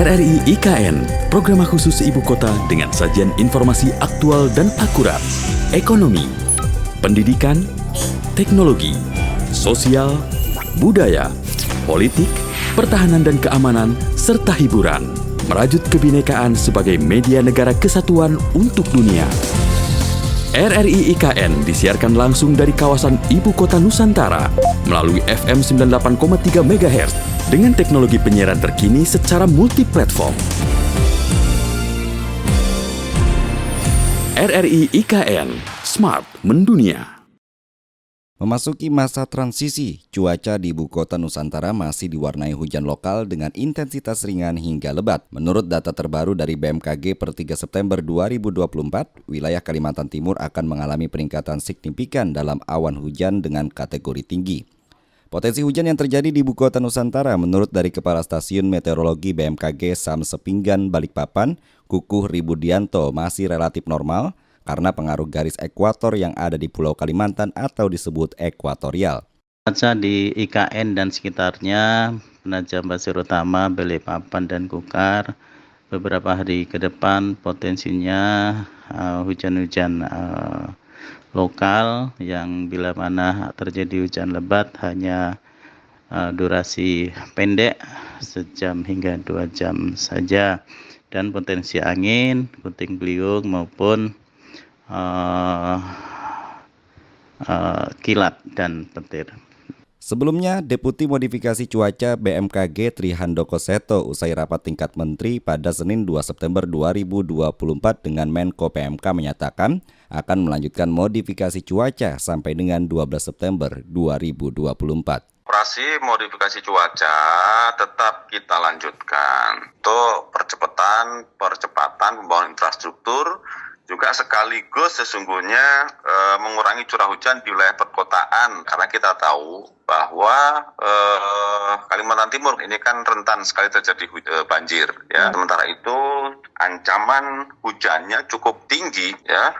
RRI IKN, program khusus ibu kota dengan sajian informasi aktual dan akurat. Ekonomi, pendidikan, teknologi, sosial, budaya, politik, pertahanan dan keamanan, serta hiburan. Merajut kebinekaan sebagai media negara kesatuan untuk dunia. RRI IKN disiarkan langsung dari kawasan Ibu Kota Nusantara melalui FM 98,3 MHz dengan teknologi penyiaran terkini secara multiplatform. RRI IKN, Smart Mendunia. Memasuki masa transisi, cuaca di Ibu Kota Nusantara masih diwarnai hujan lokal dengan intensitas ringan hingga lebat. Menurut data terbaru dari BMKG per 3 September 2024, wilayah Kalimantan Timur akan mengalami peningkatan signifikan dalam awan hujan dengan kategori tinggi. Potensi hujan yang terjadi di Ibu Kota Nusantara menurut dari Kepala Stasiun Meteorologi BMKG Samsepinggan Balikpapan, Kukuh Ribudianto masih relatif normal, karena pengaruh garis ekuator yang ada di Pulau Kalimantan atau disebut ekuatorial. Cuaca di IKN dan sekitarnya, Penajam Pasir Utama, Balikpapan, dan Kukar, beberapa hari ke depan potensinya hujan-hujan lokal yang bila mana terjadi hujan lebat hanya durasi pendek, sejam hingga 2 jam saja, dan potensi angin, puting beliung maupun kilat dan petir. Sebelumnya, Deputi Modifikasi Cuaca BMKG Trihandoko Seto usai rapat tingkat menteri pada Senin 2 September 2024 dengan Menko PMK menyatakan akan melanjutkan modifikasi cuaca sampai dengan 12 September 2024. Operasi modifikasi cuaca tetap kita lanjutkan untuk percepatan pembangunan infrastruktur, juga sekaligus sesungguhnya mengurangi curah hujan di wilayah perkotaan, karena kita tahu bahwa Kalimantan Timur ini kan rentan sekali terjadi banjir ya. Sementara itu ancaman hujannya cukup tinggi ya,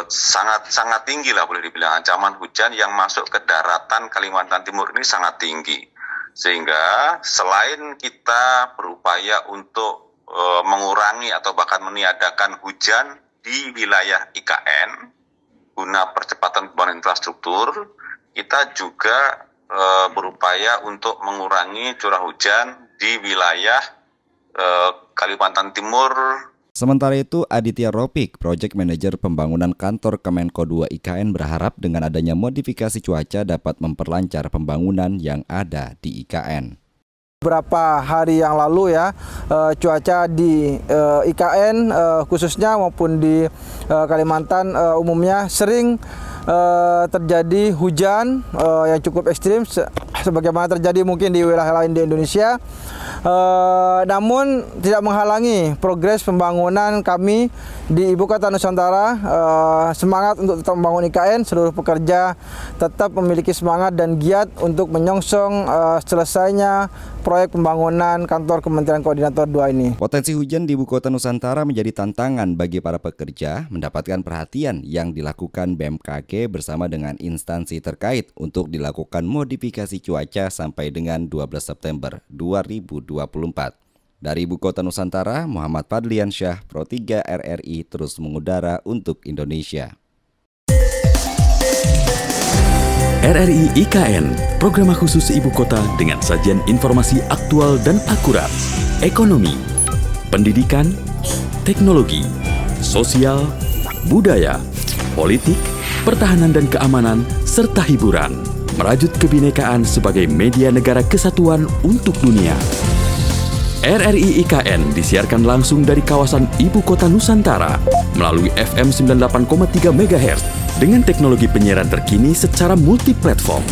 sangat tinggi lah boleh dibilang. Ancaman hujan yang masuk ke daratan Kalimantan Timur ini sangat tinggi, sehingga selain kita berupaya untuk mengurangi atau bahkan meniadakan hujan di wilayah IKN guna percepatan pembangunan infrastruktur, kita juga berupaya untuk mengurangi curah hujan di wilayah Kalimantan Timur. Sementara itu, Aditya Ropik, Project Manager Pembangunan Kantor Kemenko 2 IKN berharap dengan adanya modifikasi cuaca dapat memperlancar pembangunan yang ada di IKN. Beberapa hari yang lalu ya, cuaca di IKN khususnya maupun di Kalimantan umumnya sering terjadi hujan yang cukup ekstrim sebagaimana terjadi mungkin di wilayah lain di Indonesia. Namun tidak menghalangi progres pembangunan kami di Ibu Kota Nusantara. Semangat untuk tetap membangun IKN, seluruh pekerja tetap memiliki semangat dan giat untuk menyongsong selesainya proyek pembangunan kantor Kementerian Koordinator 2 ini. Potensi hujan di Ibu Kota Nusantara menjadi tantangan bagi para pekerja mendapatkan perhatian yang dilakukan BMKG bersama dengan instansi terkait untuk dilakukan modifikasi cuaca sampai dengan 12 September 2024. Dari Ibu Kota Nusantara, Muhammad Fadliansyah, Pro 3 RRI terus mengudara untuk Indonesia. RRI IKN, program khusus ibu kota dengan sajian informasi aktual dan akurat. Ekonomi, pendidikan, teknologi, sosial, budaya, politik, pertahanan dan keamanan, serta hiburan. Merajut kebinekaan sebagai media negara kesatuan untuk dunia. RRI IKN disiarkan langsung dari kawasan Ibu Kota Nusantara melalui FM 98,3 MHz dengan teknologi penyiaran terkini secara multiplatform.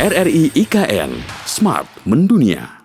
RRI IKN, Smart Mendunia.